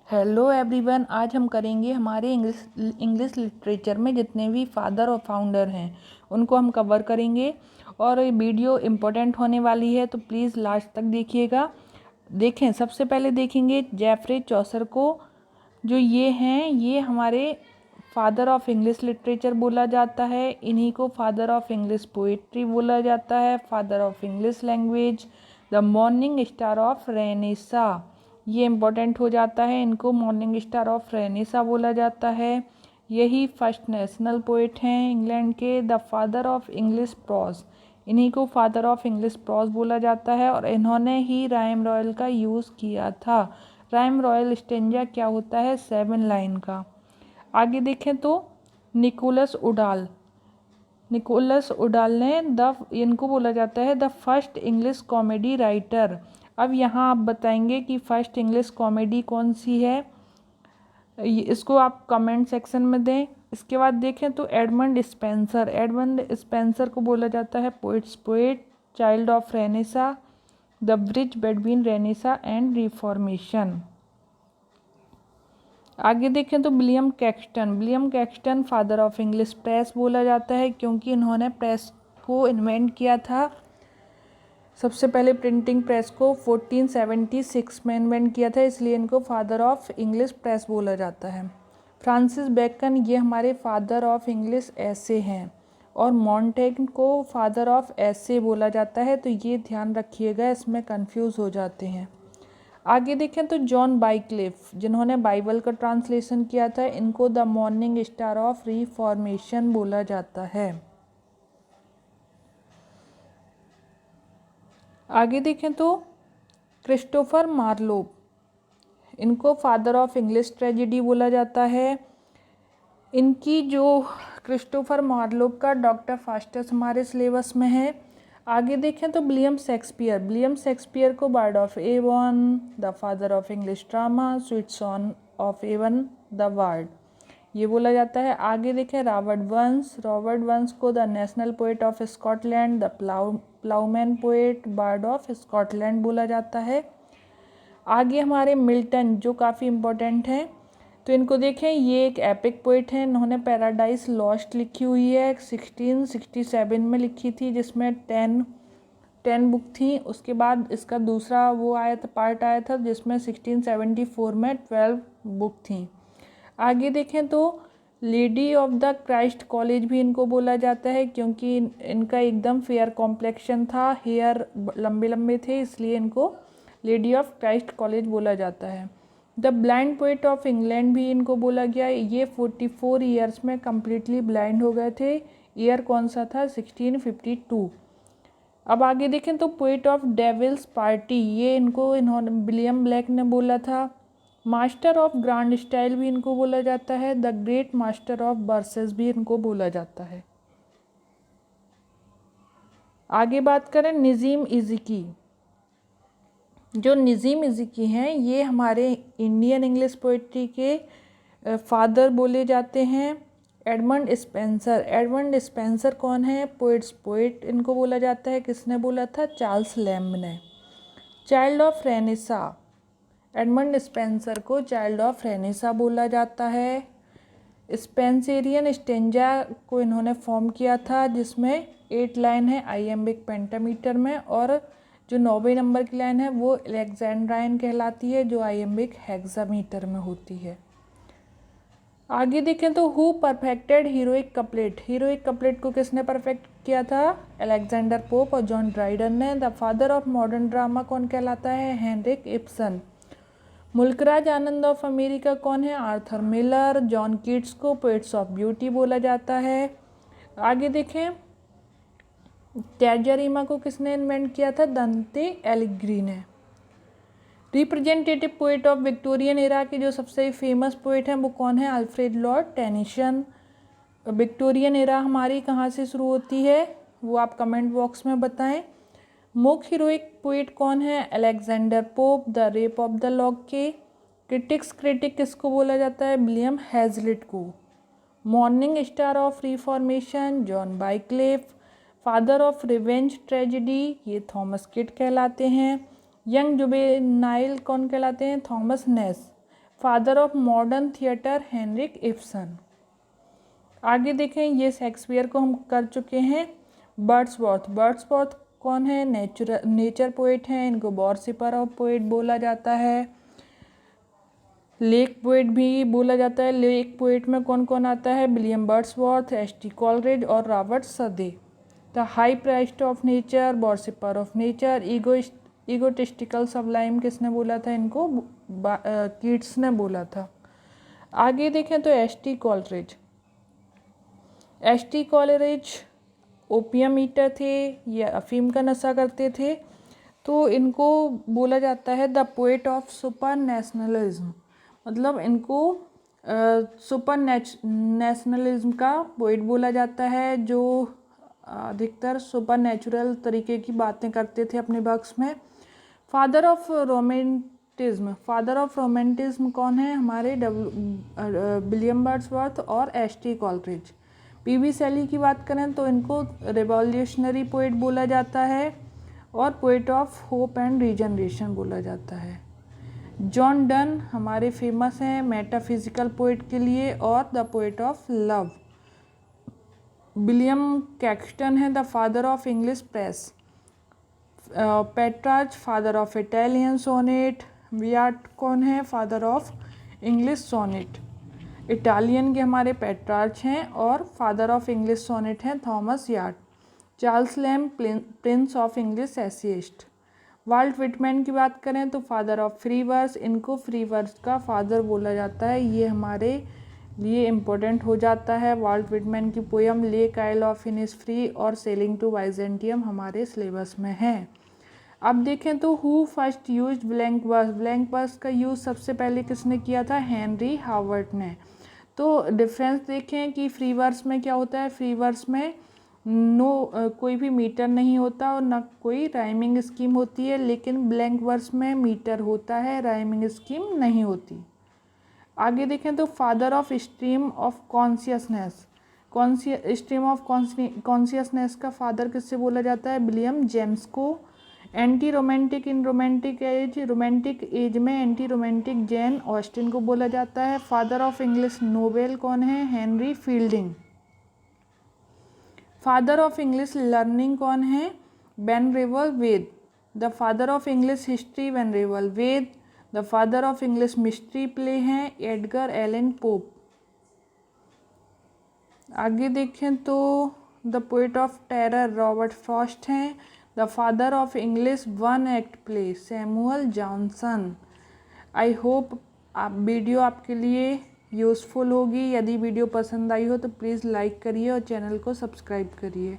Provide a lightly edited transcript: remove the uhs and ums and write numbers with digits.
Hello everyone, आज हम करेंगे हमारे इंग्लिश लिटरेचर में जितने भी फादर और फाउंडर हैं उनको हम कवर करेंगे। और ये वीडियो इम्पोर्टेंट होने वाली है तो प्लीज़ लास्ट तक देखिएगा। देखें, सबसे पहले देखेंगे जेफरी चौसर को। जो ये हैं ये हमारे फादर ऑफ इंग्लिश लिटरेचर बोला जाता है। इन्हीं को फादर ऑफ इंग्लिश पोइट्री बोला जाता है, father of English language, the morning star of Renaissance, ये इम्पोर्टेंट हो जाता है। इनको मॉर्निंग स्टार ऑफ रेनेसा बोला जाता है। यही फर्स्ट नेशनल पोइट हैं इंग्लैंड के। The father of English pros, इन्हीं को फादर ऑफ इंग्लिश प्रॉज बोला जाता है और इन्होंने ही राइम रॉयल का यूज़ किया था। राइम रॉयल स्टेंजा क्या होता है? 7 लाइन का। आगे देखें तो निकोलस उडाल ने इनको बोला जाता है the first English comedy writer. अब यहाँ आप बताएंगे कि फर्स्ट इंग्लिश कॉमेडी कौन सी है, इसको आप कमेंट सेक्शन में दें। इसके बाद देखें तो एडमंड स्पेंसर को बोला जाता है poets poet, child of Renaissance, the bridge between Renaissance and reformation. आगे देखें तो William Caxton father of English press बोला जाता है क्योंकि इन्होंने प्रेस को इन्वेंट किया था। सबसे पहले प्रिंटिंग प्रेस को 1476 में इन्वेंट किया था, इसलिए इनको फादर ऑफ इंग्लिश प्रेस बोला जाता है। फ्रांसिस बेकन, ये हमारे फादर ऑफ इंग्लिश ऐसे हैं। और मॉन्टेग्न को फादर ऑफ ऐसे बोला जाता है, तो ये ध्यान रखिएगा, इसमें कंफ्यूज हो जाते हैं। आगे देखें तो जॉन बाइक्लिफ, जिन्होंने बाइबल का ट्रांसलेशन किया था, इनको the morning star of reformation बोला जाता है। आगे देखें तो क्रिस्टोफर मार्लोव, इनको फादर ऑफ इंग्लिश ट्रेजेडी बोला जाता है। इनकी जो क्रिस्टोफर मार्लोव का डॉक्टर फास्टस हमारे सिलेबस में है। आगे देखें तो विलियम शेक्सपियर को bard of Avon, the father of English drama, sweet song of Avon the world, ये बोला जाता है। आगे देखें रॉबर्ट वंस को the national poet of Scotland, the ploughman poet, bird of Scotland बोला जाता है। आगे हमारे मिल्टन, जो काफ़ी इम्पोर्टेंट हैं, तो इनको देखें, ये एक एपिक पोइट हैं। इन्होंने पैराडाइज लॉस्ट लिखी हुई है, 1667 में लिखी थी, जिसमें 10 बुक थी। उसके बाद इसका दूसरा वो आया था, पार्ट आया था, जिसमें 1674 में 12 बुक थी। आगे देखें तो lady of the Christ college भी इनको बोला जाता है क्योंकि इनका एकदम फेयर कॉम्प्लेक्शन था, हेयर लंबे लंबे थे, इसलिए इनको लेडी ऑफ क्राइस्ट कॉलेज बोला जाता है। The blind poet of England भी इनको बोला गया। ये 44 ईयर्स में कम्प्लीटली ब्लाइंड हो गए थे। ईयर कौन सा था? 1652। अब आगे देखें तो पोइट ऑफ डेविल्स पार्टी, ये इन्होंने विलियम ब्लैक ने बोला था। मास्टर ऑफ ग्रांड स्टाइल भी इनको बोला जाता है। The great master of versus भी इनको बोला जाता है। आगे बात करें नज़ीम इज़िकी, जो नज़ीम इज़िकी हैं ये हमारे इंडियन इंग्लिश पोइट्री के फादर बोले जाते हैं। एडमंड स्पेंसर कौन है? पोइट्स पोइट इनको बोला जाता है। किसने बोला था? चार्ल्स लैम्ब ने। Child of Renaissance, Edmund Spenser को चाइल्ड ऑफ रेनेसा बोला जाता है। स्पेंसेरियन स्टेंजा को इन्होंने फॉर्म किया था, जिसमें 8 लाइन है आइएम्बिक पेंटामीटर में, और जो 9वें नंबर की लाइन है वो अलेक्जेंड्राइन कहलाती है, जो आइएम्बिक हेक्सामीटर में होती है। आगे देखें तो हु परफेक्टेड हीरोइक कपलेट को किसने परफेक्ट किया था? अलेक्जेंडर पोप और जॉन ड्राइडन ने। The father of modern drama कौन कहलाता है? Heinrich Ibsen. Mulk Raj Anand of America कौन है? Arthur Miller. जॉन कीट्स को पोइट्स ऑफ ब्यूटी बोला जाता है। आगे देखें, टैजरीमा को किसने इन्वेंट किया था? दंते एलिग्री ने। Representative poet of Victorian era के जो सबसे फेमस पोइट हैं वो कौन है? Alfred Lord Tennyson. Victorian era हमारी कहाँ से शुरू होती है वो आप कमेंट बॉक्स में बताएं। मुख्य हीरोइक पोइट कौन है? Alexander Pope, the rape of the lock के। क्रिटिक किसको बोला जाता है? विलियम हैजलिट को। Morning star of reformation, John Wycliffe. Father of revenge tragedy, ये थॉमस किट कहलाते हैं। यंग जुवेनाइल कौन कहलाते हैं? Thomas Nash. Father of modern theatre Henrik Ibsen. आगे देखें, ये शेक्सपियर को हम कर चुके हैं। वर्ड्सवर्थ कौन है? नेचर पोएट हैं, इनको बोर्सिपर ऑफ पोएट बोला जाता है। लेक पोएट भी बोला जाता है। लेक पोएट में कौन कौन आता है? William Wordsworth, H T. कॉलरिज और Robert Southey. The high priest of nature, worshipper of nature, egotistical sublime किसने बोला था? इनको कीट्स ने बोला था। आगे देखें तो एच.टी. कॉलरिज ओपियम ईटर थे, ये अफीम का नशा करते थे। तो इनको बोला जाता है the poet of super nationalism, मतलब इनको सुपर नेशनलिज्म का पोएट बोला जाता है, जो अधिकतर सुपर नेचुरल तरीके की बातें करते थे अपने वर्क्स में। फादर ऑफ रोमेंटिज्म कौन है? हमारे विलियम वर्ड्सवर्थ और एच.टी. कॉलरिज। पी.बी. शेली की बात करें तो इनको रिवॉल्यूशनरी पोएट बोला जाता है और poet of hope and regeneration बोला जाता है। जॉन डन हमारे फेमस हैं मेटाफिजिकल पोएट के लिए और the poet of love. William Caxton है the father of English press. Petrarch father of Italian sonnet. Wyatt कौन है? Father of English sonnet. Italian के हमारे पेट्रार्च हैं और फादर ऑफ इंग्लिश सोनेट हैं Thomas Wyatt. Charles Lamb prince of English essayist. Walt Whitman की बात करें तो फादर ऑफ फ्री वर्स, इनको फ्री वर्स का फादर बोला जाता है। ये हमारे लिए इम्पोर्टेंट हो जाता है। वाल्ट विटमैन की poem Lake Isle of Innisfree और सेलिंग टू बाइजेंटियम हमारे सिलेबस में है। अब देखें तो who first used blank verse का यूज़ सबसे पहले किसने किया था? हेनरी हावर्ड ने। तो डिफरेंस देखें कि फ्री वर्स में क्या होता है। फ्री वर्स में कोई भी मीटर नहीं होता और ना कोई राइमिंग स्कीम होती है, लेकिन ब्लैंक वर्स में मीटर होता है, राइमिंग स्कीम नहीं होती। आगे देखें तो father of stream of consciousness, stream of consciousness का फादर किससे बोला जाता है? विलियम जेम्स को। एंटी रोमांटिक इन रोमांटिक एज में एंटी रोमांटिक जैन ऑस्टिन को बोला जाता है। फादर ऑफ इंग्लिश नोवेल कौन है? Henry Fielding. Father of English learning कौन है? Venerable Bede. The father of English history venerable Bede. The father of English mystery play हैं एडगर एलन पोप। आगे देखें तो the poet of terror Robert Frost हैं। The father of English one act play Samuel Johnson. I hope video आपके लिए useful होगी। यदि video पसंद आई हो तो प्लीज़ लाइक करिए और चैनल को सब्सक्राइब करिए।